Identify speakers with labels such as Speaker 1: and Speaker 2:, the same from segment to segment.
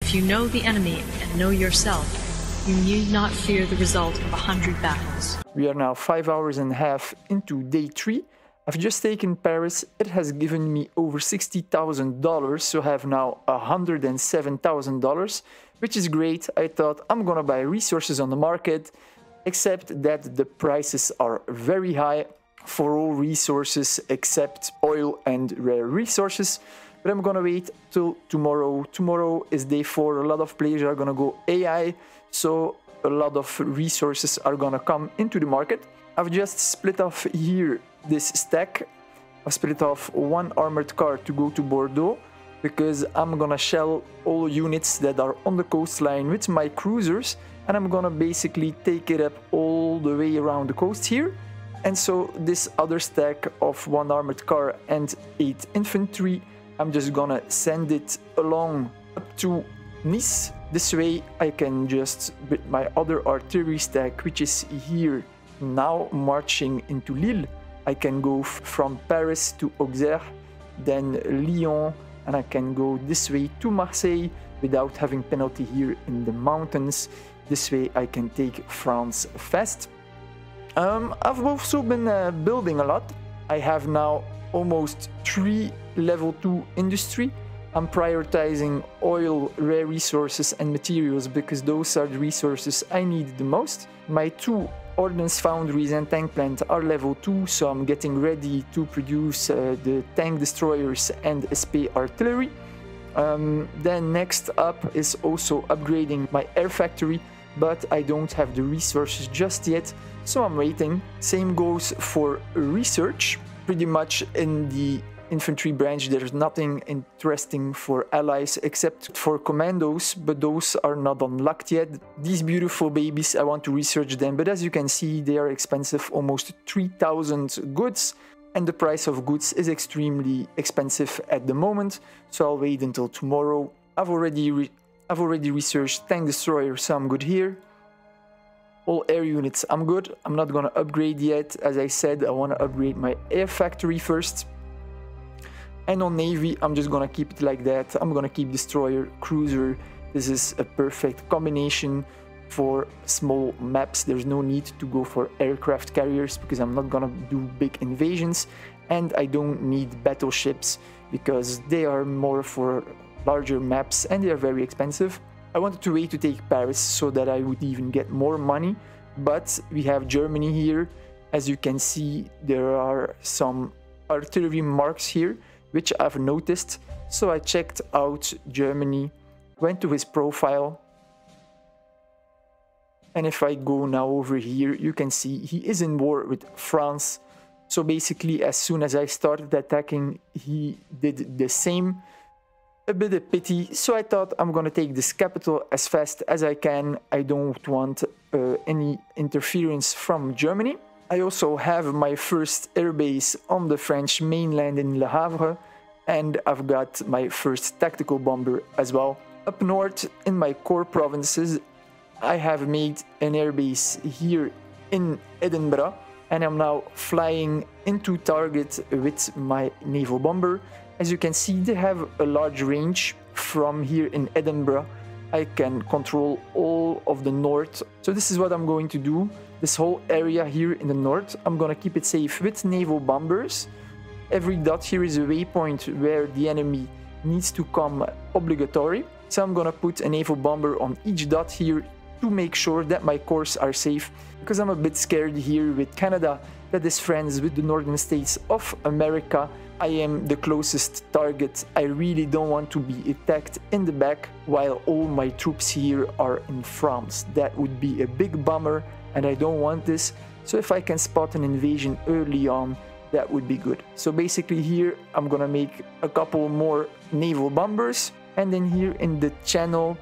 Speaker 1: If you know the enemy and know yourself, you need not fear the result of 100 battles.
Speaker 2: We are now 5 hours and a half into day 3. I've just taken Paris. It has given me over $60,000, so I have now $107,000, which is great. I thought I'm gonna buy resources on the market, except that the prices are very high for all resources except oil and rare resources. But I'm gonna wait till tomorrow. Tomorrow is day 4. A lot of players are gonna go AI, so a lot of resources are gonna come into the market. I've just split off here this stack. I split off one armored car to go to Bordeaux, because I'm gonna shell all units that are on the coastline with my cruisers, and I'm gonna basically take it up all the way around the coast here. And so this other stack of one armored car and 8 infantry, I'm just gonna send it along up to Nice. This way I can just, with my other artillery stack, which is here now marching into Lille, I can go from Paris to Auxerre, then Lyon, and I can go this way to Marseille without having penalty here in the mountains. This way I can take France fast. I've also been building a lot. I have now almost 3 level 2 industry. I'm prioritizing oil, rare resources and materials because those are the resources I need the most. My 2 ordnance foundries and tank plant are level 2, so I'm getting ready to produce the tank destroyers and SP artillery. Then next up is also upgrading my air factory, but I don't have the resources just yet, so I'm waiting. Same goes for research. Pretty much in the infantry branch there's nothing interesting for allies except for commandos, but those are not unlocked yet. These beautiful babies, I want to research them, but as you can see they are expensive, almost 3,000 goods, and the price of goods is extremely expensive at the moment, so I'll wait until tomorrow. I've already researched tank destroyer, so I'm good here. All air units, I'm good. I'm not gonna upgrade yet. As I said, I wanna upgrade my air factory first. And on navy, I'm just gonna keep it like that. I'm gonna keep destroyer, cruiser. This is a perfect combination for small maps. There's no need to go for aircraft carriers because I'm not gonna do big invasions, and I don't need battleships because they are more for larger maps and they are very expensive. I wanted to wait to take Paris so that I would even get more money, but we have Germany here. As you can see, there are some artillery marks here which I've noticed, so I checked out Germany, went to his profile, and if I go now over here, you can see he is in war with France. So basically, as soon as I started attacking, he did the same. A bit of pity, so I thought I'm gonna take this capital as fast as I can. I don't want any interference from Germany. I also have my first airbase on the French mainland in Le Havre, and I've got my first tactical bomber as well. Up north in my core provinces, I have made an airbase here in Edinburgh, and I'm now flying into target with my naval bomber. As you can see, they have a large range. From here in Edinburgh, I can control all of the north. So this is what I'm going to do. This whole area here in the north, I'm gonna keep it safe with naval bombers. Every dot here is a waypoint where the enemy needs to come obligatory. So I'm gonna put a naval bomber on each dot here to make sure that my cores are safe, because I'm a bit scared here with Canada that is friends with the northern states of America. I am the closest target. I really don't want to be attacked in the back while all my troops here are in France. That would be a big bummer and I don't want this. So if I can spot an invasion early on, that would be good. So basically here I'm gonna make a couple more naval bombers, and then here in the channel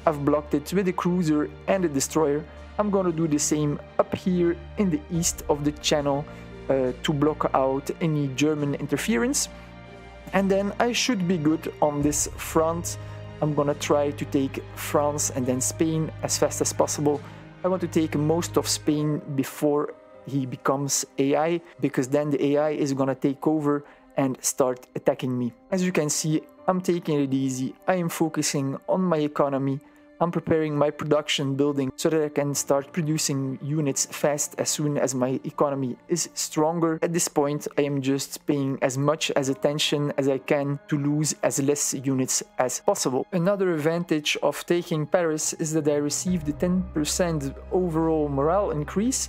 Speaker 2: I've blocked it with a cruiser and a destroyer. I'm gonna do the same up here in the east of the channel to block out any German interference, and then I should be good on this front. I'm gonna try to take France and then Spain as fast as possible. I want to take most of Spain before he becomes AI, because then the AI is gonna take over and start attacking me. As you can see, I'm taking it easy. I am focusing on my economy. I'm preparing my production building so that I can start producing units fast as soon as my economy is stronger. At this point, I am just paying as much as attention as I can to lose as less units as possible. Another advantage of taking Paris is that I received a 10% overall morale increase,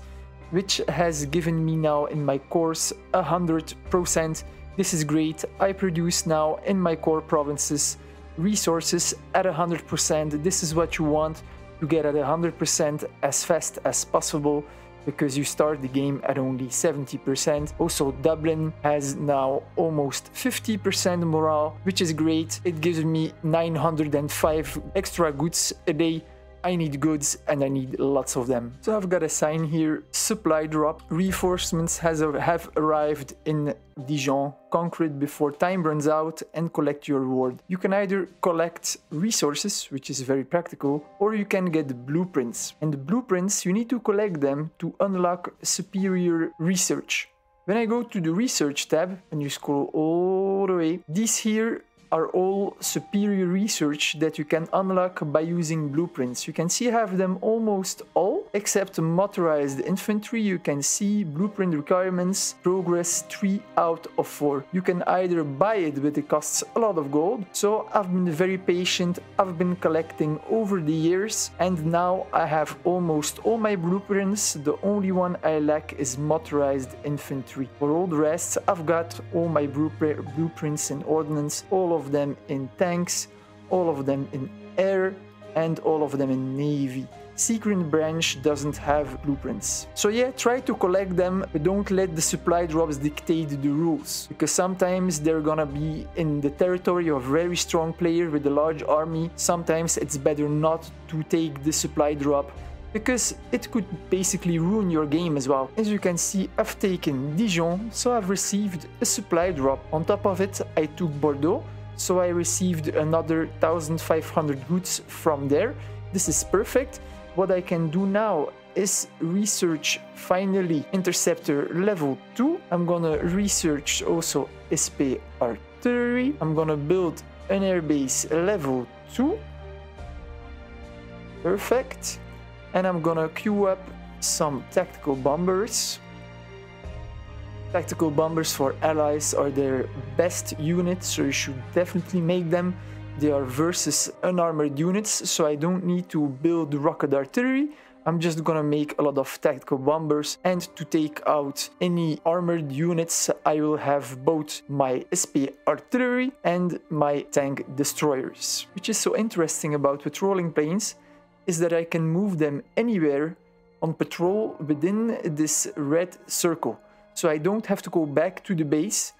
Speaker 2: which has given me now in my course 100%. This is great. I produce now in my core provinces resources at 100%. This is what you want, to get at 100% as fast as possible, because you start the game at only 70%. Also, Dublin has now almost 50% morale, which is great. It gives me 905 extra goods a day. I need goods and I need lots of them. So I've got a sign here, supply drop. Reinforcements have arrived in Dijon. Conquer it before time runs out and collect your reward. You can either collect resources, which is very practical, or you can get blueprints. And the blueprints, you need to collect them to unlock superior research. When I go to the research tab and you scroll all the way, these here are all superior research that you can unlock by using blueprints. You can see I have them almost all, except motorized infantry. You can see blueprint requirements, progress 3 out of 4. You can either buy it, but it costs a lot of gold. So I've been very patient. I've been collecting over the years, and now I have almost all my blueprints. The only one I lack is motorized infantry. For all the rest, I've got all my blueprints in ordnance, all of them in tanks, all of them in air, and all of them in navy. Secret branch doesn't have blueprints. So yeah, try to collect them, but don't let the supply drops dictate the rules, because sometimes they're gonna be in the territory of a very strong player with a large army. Sometimes it's better not to take the supply drop, because it could basically ruin your game as well. As you can see, I've taken Dijon, so I've received a supply drop. On top of it, I took Bordeaux, so I received another 1500 goods from there. This is perfect. What I can do now is research finally interceptor level 2. I'm gonna research also SP artillery. I'm gonna build an airbase level 2. Perfect. And I'm gonna queue up some tactical bombers. Tactical bombers for allies are their best units, so you should definitely make them. They are versus unarmored units, so I don't need to build rocket artillery. I'm just gonna make a lot of tactical bombers, and to take out any armored units, I will have both my SP artillery and my tank destroyers. Which is so interesting about patrolling planes is that I can move them anywhere on patrol within this red circle. So I don't have to go back to the base,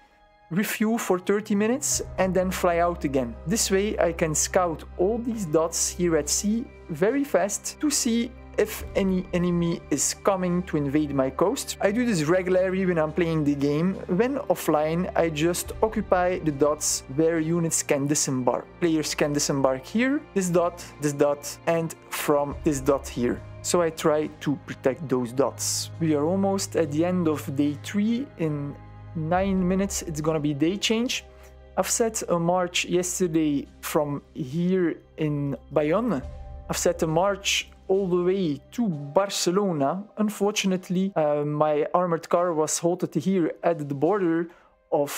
Speaker 2: refuel for 30 minutes, and then fly out again. This way I can scout all these dots here at sea very fast to see if any enemy is coming to invade my coast. I do this regularly when I'm playing the game. When offline, I just occupy the dots where units can disembark. Players can disembark here, this dot, and from this dot here. So I try to protect those dots. We are almost at the end of day 3. In 9 minutes, it's gonna be day change. I've set a march yesterday from here in Bayonne. I've set a march all the way to Barcelona. Unfortunately, my armored car was halted here at the border of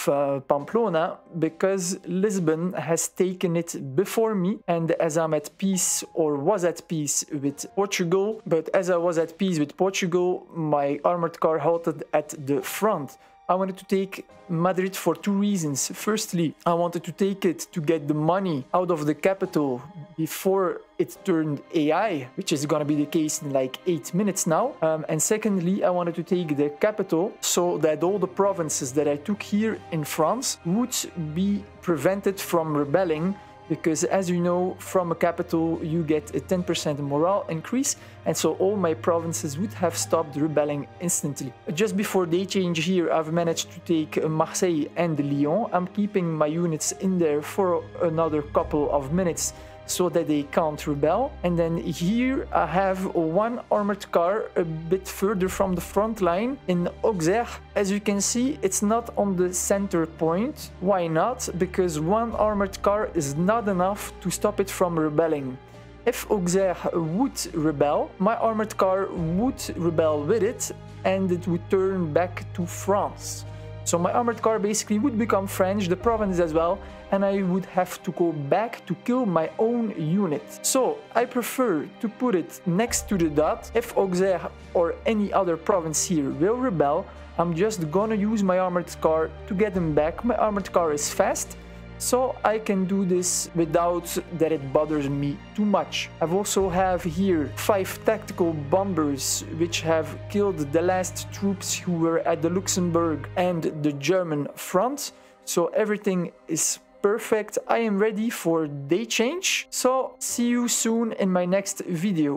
Speaker 2: Pamplona because Lisbon has taken it before me, and as I'm at peace, or was at peace with Portugal, but as I was at peace with Portugal, my armored car halted at the front. I wanted to take Madrid for 2 reasons. Firstly, I wanted to take it to get the money out of the capital before it turned AI, which is gonna be the case in like 8 minutes now. And secondly, I wanted to take the capital so that all the provinces that I took here in France would be prevented from rebelling, because as you know, from a capital you get a 10% morale increase, and so all my provinces would have stopped rebelling instantly. Just before day change here, I've managed to take Marseille and Lyon. I'm keeping my units in there for another couple of minutes so that they can't rebel. And then here I have one armored car a bit further from the front line in Auxerre. As you can see, it's not on the center point. Why not? Because one armored car is not enough to stop it from rebelling. If Auxerre would rebel, my armored car would rebel with it, and it would turn back to France. So my armored car basically would become French, the province as well, and I would have to go back to kill my own unit. So I prefer to put it next to the dot. If Auxerre or any other province here will rebel, I'm just gonna use my armored car to get them back. My armored car is fast, so I can do this without that it bothers me too much. I also have here 5 tactical bombers which have killed the last troops who were at the Luxembourg and the German front. So everything is perfect. I am ready for day change. So see you soon in my next video.